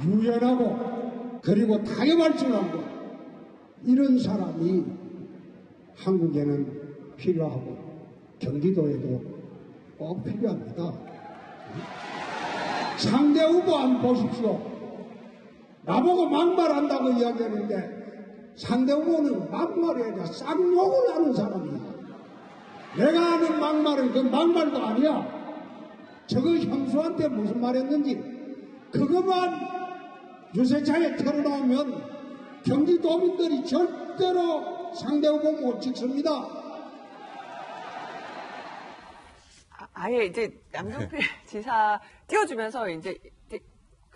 유연하고 그리고 타협할 줄 알고 이런 사람이 한국에는 필요하고 경기도에도 꼭 필요합니다. 상대 후보 한번 보십시오. 나보고 막말한다고 이야기하는데 상대 후보는 막말이 아니라 쌍욕을 하는 사람이야. 내가 하는 막말은 그 막말도 아니야. 저거 형수한테 무슨 말 했는지 그것만 유세차에 털어놓으면 경기도민들이 절대로 상대 후보 못 찍습니다. 아예 이제 양정필 지사 띄워주면서 이제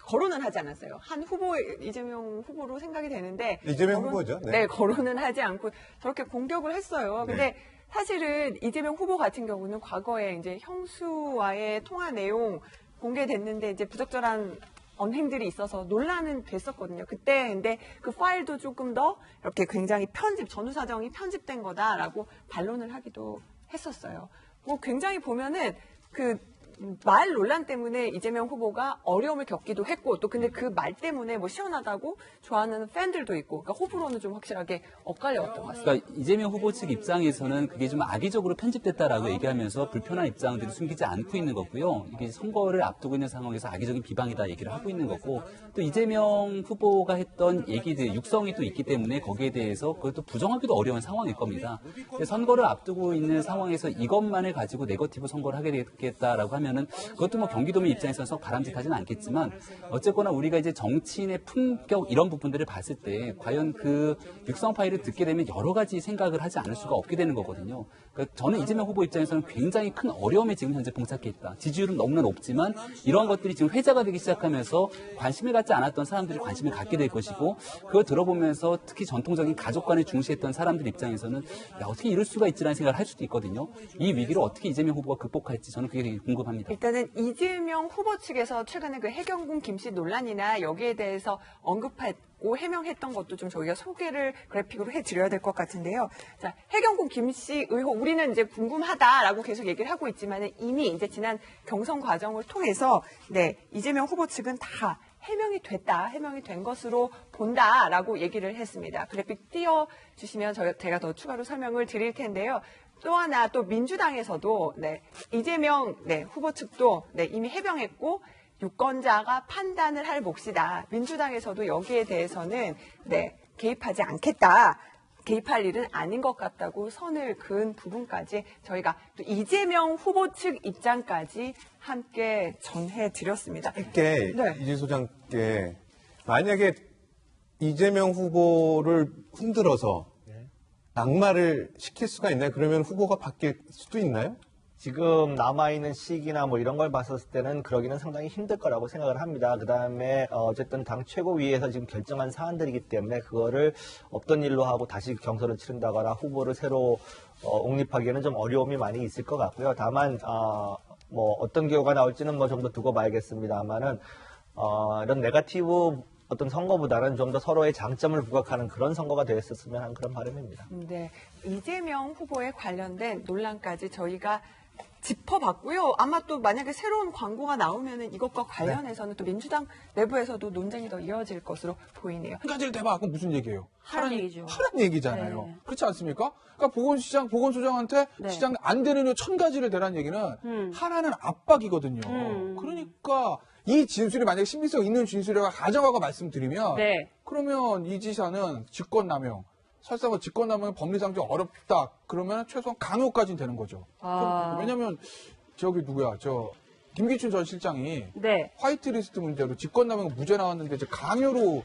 거론은 하지 않았어요. 한 후보, 이재명 후보로 생각이 되는데. 이재명 후보죠. 네. 네, 거론은 하지 않고 저렇게 공격을 했어요. 근데 네. 사실은 이재명 후보 같은 경우는 과거에 이제 형수와의 통화 내용 공개됐는데 이제 부적절한 언행들이 있어서 논란은 됐었거든요. 그때 근데 그 파일도 조금 더 이렇게 굉장히 전후사정이 편집된 거다라고 반론을 하기도 했었어요. 뭐 굉장히 보면은 그 말 논란 때문에 이재명 후보가 어려움을 겪기도 했고 또 근데 그 말 때문에 뭐 시원하다고 좋아하는 팬들도 있고 그러니까 호불호는 좀 확실하게 엇갈렸던 것 같습니다. 그러니까 이재명 후보 측 입장에서는 그게 좀 악의적으로 편집됐다라고 얘기하면서 불편한 입장들을 숨기지 않고 있는 거고요. 이게 선거를 앞두고 있는 상황에서 악의적인 비방이다 얘기를 하고 있는 거고 또 이재명 후보가 했던 얘기들 육성이 또 있기 때문에 거기에 대해서 그것도 부정하기도 어려운 상황일 겁니다. 선거를 앞두고 있는 상황에서 이것만을 가지고 네거티브 선거를 하게 되겠다라고 하면은 그것도 뭐 경기도민 입장에서 바람직하지는 않겠지만 어쨌거나 우리가 이제 정치인의 품격 이런 부분들을 봤을 때 과연 그 육성 파일을 듣게 되면 여러 가지 생각을 하지 않을 수가 없게 되는 거거든요. 그러니까 저는 이재명 후보 입장에서는 굉장히 큰 어려움에 지금 현재 봉착해 있다. 지지율은 너무나 높지만 이러한 것들이 지금 회자가 되기 시작하면서 관심을 갖지 않았던 사람들이 관심을 갖게 될 것이고 그걸 들어보면서 특히 전통적인 가족 간을 중시했던 사람들 입장에서는 야, 어떻게 이럴 수가 있지라는 생각을 할 수도 있거든요. 이 위기를 어떻게 이재명 후보가 극복할지 저는 그게 되게 궁금합니다. 일단은 이재명 후보 측에서 최근에 그 해경군 김씨 논란이나 여기에 대해서 언급했고 해명했던 것도 좀 저희가 소개를 그래픽으로 해드려야 될 것 같은데요. 자, 해경군 김씨 의혹 우리는 이제 궁금하다라고 계속 얘기를 하고 있지만 이미 이제 지난 경선 과정을 통해서 네, 이재명 후보 측은 다 해명이 된 것으로 본다라고 얘기를 했습니다. 그래픽 띄워주시면 제가 더 추가로 설명을 드릴 텐데요. 또 하나 또 민주당에서도 네, 이재명 후보 측도 이미 해명했고 유권자가 판단을 할 몫이다. 민주당에서도 여기에 대해서는 개입하지 않겠다. 개입할 일은 아닌 것 같다고 선을 그은 부분까지 저희가 또 이재명 후보 측 입장까지 함께 전해드렸습니다. 짧게 이재 소장께 만약에 이재명 후보를 흔들어서 낙마를 시킬 수가 있나요? 그러면 후보가 바뀔 수도 있나요? 지금 남아있는 시기나 뭐 이런 걸 봤었을 때는 그러기는 상당히 힘들 거라고 생각을 합니다. 그 다음에 어쨌든 당 최고위에서 지금 결정한 사안들이기 때문에 그거를 없던 일로 하고 다시 경선을 치른다거나 후보를 새로 옹립하기에는 좀 어려움이 많이 있을 것 같고요. 다만 뭐 어떤 결과가 나올지는 뭐 좀 더 두고 봐야겠습니다만은 이런 네거티브 어떤 선거보다는 좀 더 서로의 장점을 부각하는 그런 선거가 되었으면 하는 그런 바람입니다. 네, 이재명 후보에 관련된 논란까지 저희가 짚어봤고요. 아마 또 만약에 새로운 광고가 나오면은 이것과 관련해서는 또 민주당 내부에서도 논쟁이 더 이어질 것으로 보이네요. 한 가지를 대봐. 그럼 무슨 얘기예요? 하라는 얘기죠. 하라는 얘기잖아요. 네. 그렇지 않습니까? 그러니까 보건소장한테 네. 시장 안 되는 요 1000가지를 대라는 얘기는 하라는 압박이거든요. 그러니까 이 진술이 만약에 신빙성 있는 진술이라고 가정하고 말씀드리면 네. 그러면 이 지사는 직권남용, 설사 직권남용이 법리상 좀 어렵다. 그러면 최소한 강요까지는 되는 거죠. 왜냐면 누구야? 김기춘 전 실장이 네. 화이트리스트 문제로 직권남용 무죄 나왔는데 이제 강요로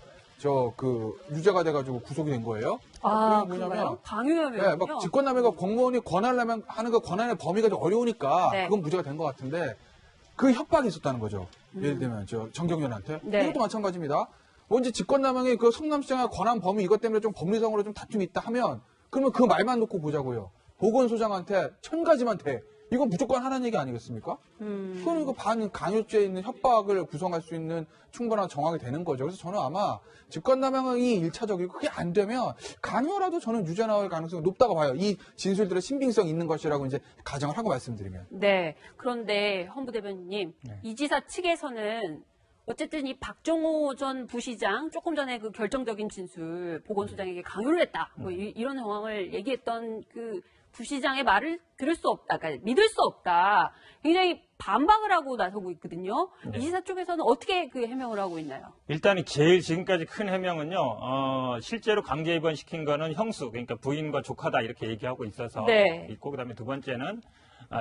유죄가 돼가지고 구속이 된 거예요. 그런가요? 강요하면. 네, 막 직권남용과 공무원이 권한을 하는 그 권한의 범위가 좀 어려우니까 네. 그건 무죄가 된 것 같은데 그 협박이 있었다는 거죠. 예를 들면 정경련한테. 네. 이것도 마찬가지입니다. 뭔지 직권남용이 그 성남시장의 권한 범위 이것 때문에 좀 법리상으로 좀 다툼이 있다 하면 그러면 그 말만 놓고 보자고요. 보건소장한테 1000가지만 대. 이건 무조건 하라는 얘기 아니겠습니까? 그건 이거 반강요죄에 있는 협박을 구성할 수 있는 충분한 정황이 되는 거죠. 그래서 저는 아마 직권남용이 1차적이고 그게 안 되면 강요라도 저는 유죄 나올 가능성이 높다고 봐요. 이 진술들의 신빙성 있는 것이라고 이제 가정을 하고 말씀드리면. 네. 그런데 헌 부대변인님, 네. 이 지사 측에서는 어쨌든 이 박정호 전 부시장 조금 전에 그 결정적인 진술 보건소장에게 강요를 했다. 뭐 이런 상황을 얘기했던 그 부시장의 말을 들을 수 없다. 그러니까 믿을 수 없다. 굉장히 반박을 하고 나서고 있거든요. 네. 이지사 쪽에서는 어떻게 그 해명을 하고 있나요? 일단 제일 지금까지 큰 해명은요, 실제로 강제 입원시킨 거는 형수, 그러니까 부인과 조카다 이렇게 얘기하고 있어서 네. 있고, 그다음에 두 번째는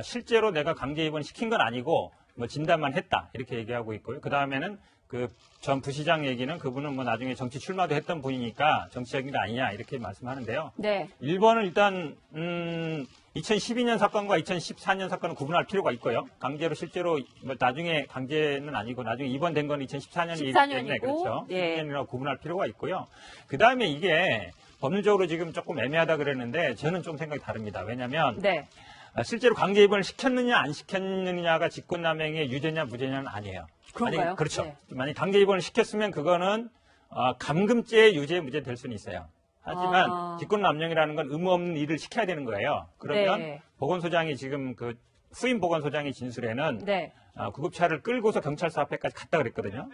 실제로 내가 강제 입원시킨 건 아니고 뭐 진단만 했다 이렇게 얘기하고 있고요. 그 다음에는 그 전 부시장 얘기는 그분은 뭐 나중에 정치 출마도 했던 분이니까 정치적인 게 아니냐 이렇게 말씀하는데요. 네. 1번은 일단 2012년 사건과 2014년 사건은 구분할 필요가 있고요. 강제로 실제로 뭐 나중에 강제는 아니고 나중에 입원된 건 2014년이기 14년이고, 때문에 그렇죠. 예. 14년이라고 구분할 필요가 있고요. 그 다음에 이게 법률적으로 지금 조금 애매하다 그랬는데 저는 좀 생각이 다릅니다. 왜냐하면 네. 실제로 강제 입원을 시켰느냐 안 시켰느냐가 직권남용의 유죄냐 무죄냐는 아니에요. 그런가요? 그렇죠. 네. 만약 강제 입원을 시켰으면 그거는 감금죄 유죄 무죄 될 수는 있어요. 하지만 직권남용이라는 건 의무 없는 일을 시켜야 되는 거예요. 그러면 네. 보건소장이 지금 그 후임 보건소장의 진술에는 네. 구급차를 끌고서 경찰서 앞에까지 갔다 그랬거든요.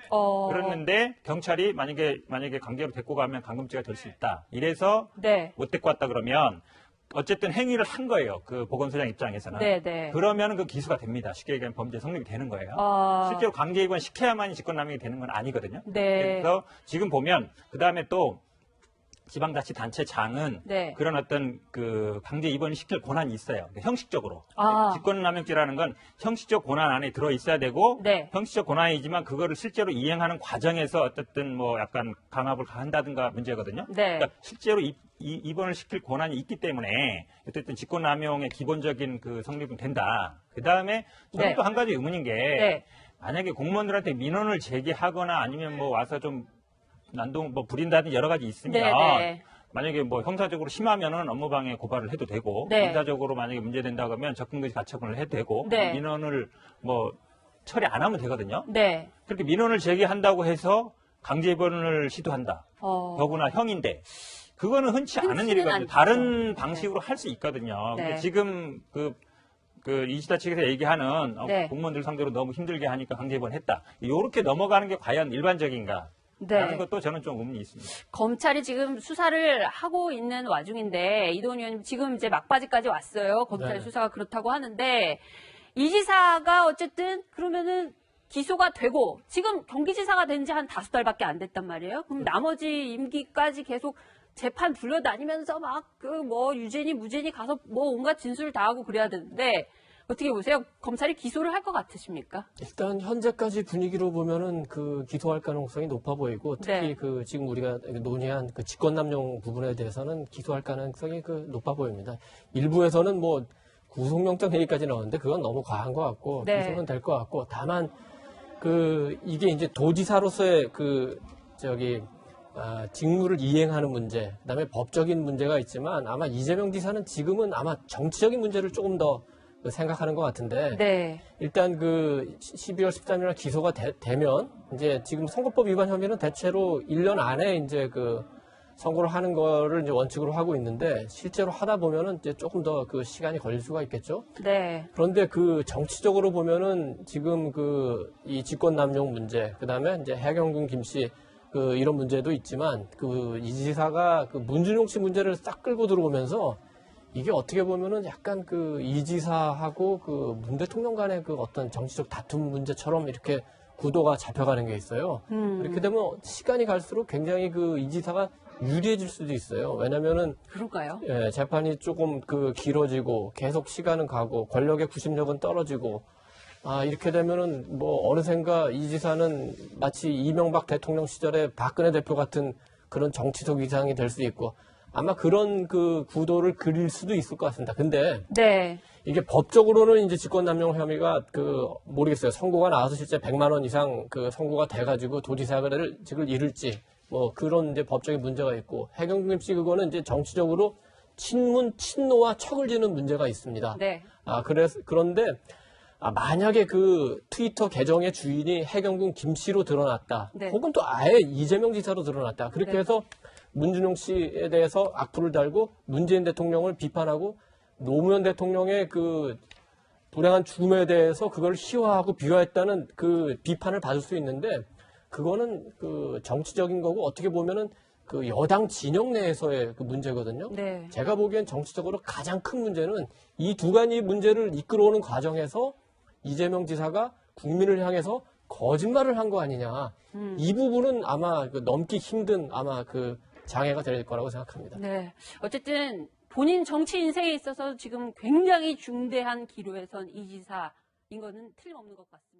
그랬는데 경찰이 만약에 강제로 데리고 가면 감금죄가 될 수 있다. 이래서 네. 못 데리고 왔다 그러면 어쨌든 행위를 한 거예요. 그 보건소장 입장에서는. 네. 그러면 그 기소가 됩니다. 쉽게 얘기하면 범죄 성립이 되는 거예요. 실제로 강제 입원 시켜야만이 직권남용이 되는 건 아니거든요. 네. 그래서 지금 보면 그 다음에 또 지방자치단체장은 네. 그런 어떤 그 강제 입원을 시킬 권한이 있어요. 형식적으로. 직권남용죄라는 건 형식적 권한 안에 들어 있어야 되고 네. 형식적 권한이지만 그거를 실제로 이행하는 과정에서 어쨌든 뭐 약간 강압을 가한다든가 문제거든요. 네. 그러니까 실제로 입원을 시킬 권한이 있기 때문에 어쨌든 직권남용의 기본적인 그 성립은 된다. 그 다음에 저는 네. 또 한 가지 의문인 게 네. 만약에 공무원들한테 민원을 제기하거나 아니면 뭐 와서 좀 난동 뭐 부린다든지 여러 가지 있으면 네. 만약에 뭐 형사적으로 심하면은 업무방해 고발을 해도 되고 네. 민사적으로 만약에 문제된다 그러면 접근금지 가처분을 해도 되고 네. 민원을 뭐 처리 안 하면 되거든요. 네. 그렇게 민원을 제기한다고 해서 강제 입원을 시도한다. 더구나 형인데 그거는 흔치 않은 흔치는 일이거든요. 않죠. 다른 방식으로 할 수 있거든요. 네. 근데 지금 그 이지사 측에서 얘기하는 네. 공무원들 상대로 너무 힘들게 하니까 강제 입원했다. 이렇게 넘어가는 게 과연 일반적인가? 라는 네. 것도 저는 좀 의문이 있습니다. 검찰이 지금 수사를 하고 있는 와중인데 이동훈 의원님 지금 이제 막바지까지 왔어요. 검찰 네. 수사가 그렇다고 하는데 이 지사가 어쨌든 그러면은 기소가 되고 지금 경기지사가 된 지 한 5달밖에 안 됐단 말이에요. 그럼 나머지 임기까지 계속 재판 불려다니면서 막 그 뭐 유죄니 무죄니 가서 뭐 온갖 진술을 다 하고 그래야 되는데 어떻게 보세요? 검찰이 기소를 할 것 같으십니까? 일단 현재까지 분위기로 보면은 그 기소할 가능성이 높아 보이고 특히 네. 그 지금 우리가 논의한 그 직권남용 부분에 대해서는 기소할 가능성이 그 높아 보입니다. 일부에서는 뭐 구속영장 얘기까지 나오는데 그건 너무 과한 것 같고 네. 기소는 될 것 같고 다만 그 이게 이제 도지사로서의 그 직무를 이행하는 문제, 그다음에 법적인 문제가 있지만 아마 이재명 지사는 지금은 아마 정치적인 문제를 조금 더 생각하는 것 같은데 네. 일단 그 12월 13일 기소가 되면 이제 지금 선거법 위반 혐의는 대체로 1년 안에 이제 그 선고를 하는 거를 이제 원칙으로 하고 있는데 실제로 하다 보면은 이제 조금 더 그 시간이 걸릴 수가 있겠죠. 네. 그런데 그 정치적으로 보면은 지금 그 이 직권남용 문제, 그다음에 이제 해경군 김씨 그 이런 문제도 있지만 그 이 지사가 그 문준용 씨 문제를 싹 끌고 들어오면서 이게 어떻게 보면은 약간 그 이 지사하고 그 문 대통령 간의 그 어떤 정치적 다툼 문제처럼 이렇게 구도가 잡혀가는 게 있어요. 그렇게 되면 시간이 갈수록 굉장히 그 이 지사가 유리해질 수도 있어요. 왜냐면은 그럴까요? 예, 재판이 조금 그 길어지고 계속 시간은 가고 권력의 구심력은 떨어지고 이렇게 되면은 뭐 어느샌가 이 지사는 마치 이명박 대통령 시절에 박근혜 대표 같은 그런 정치적 위상이 될 수 있고 아마 그런 그 구도를 그릴 수도 있을 것 같습니다. 근데 네. 이게 법적으로는 이제 직권남용 혐의가 모르겠어요. 선고가 나와서 실제 100만 원 이상 그 선고가 돼가지고 도지사를 잃을지 뭐 그런 이제 법적인 문제가 있고 해경군 씨 그거는 이제 정치적으로 친노와 척을 지는 문제가 있습니다. 네. 그런데 만약에 그 트위터 계정의 주인이 해경군 김 씨로 드러났다. 네. 혹은 또 아예 이재명 지사로 드러났다. 그렇게 네. 해서 문준용 씨에 대해서 악플을 달고 문재인 대통령을 비판하고 노무현 대통령의 그 불행한 죽음에 대해서 그걸 희화하고 비화했다는 그 비판을 받을 수 있는데 그거는 그 정치적인 거고 어떻게 보면은 그 여당 진영 내에서의 그 문제거든요. 네. 제가 보기엔 정치적으로 가장 큰 문제는 이 두 가지 문제를 이끌어오는 과정에서 이재명 지사가 국민을 향해서 거짓말을 한 거 아니냐. 이 부분은 아마 그 넘기 힘든 아마 그 장애가 될 거라고 생각합니다. 네. 어쨌든 본인 정치 인생에 있어서 지금 굉장히 중대한 기로에 선 이 지사인 거는 틀림없는 것 같습니다.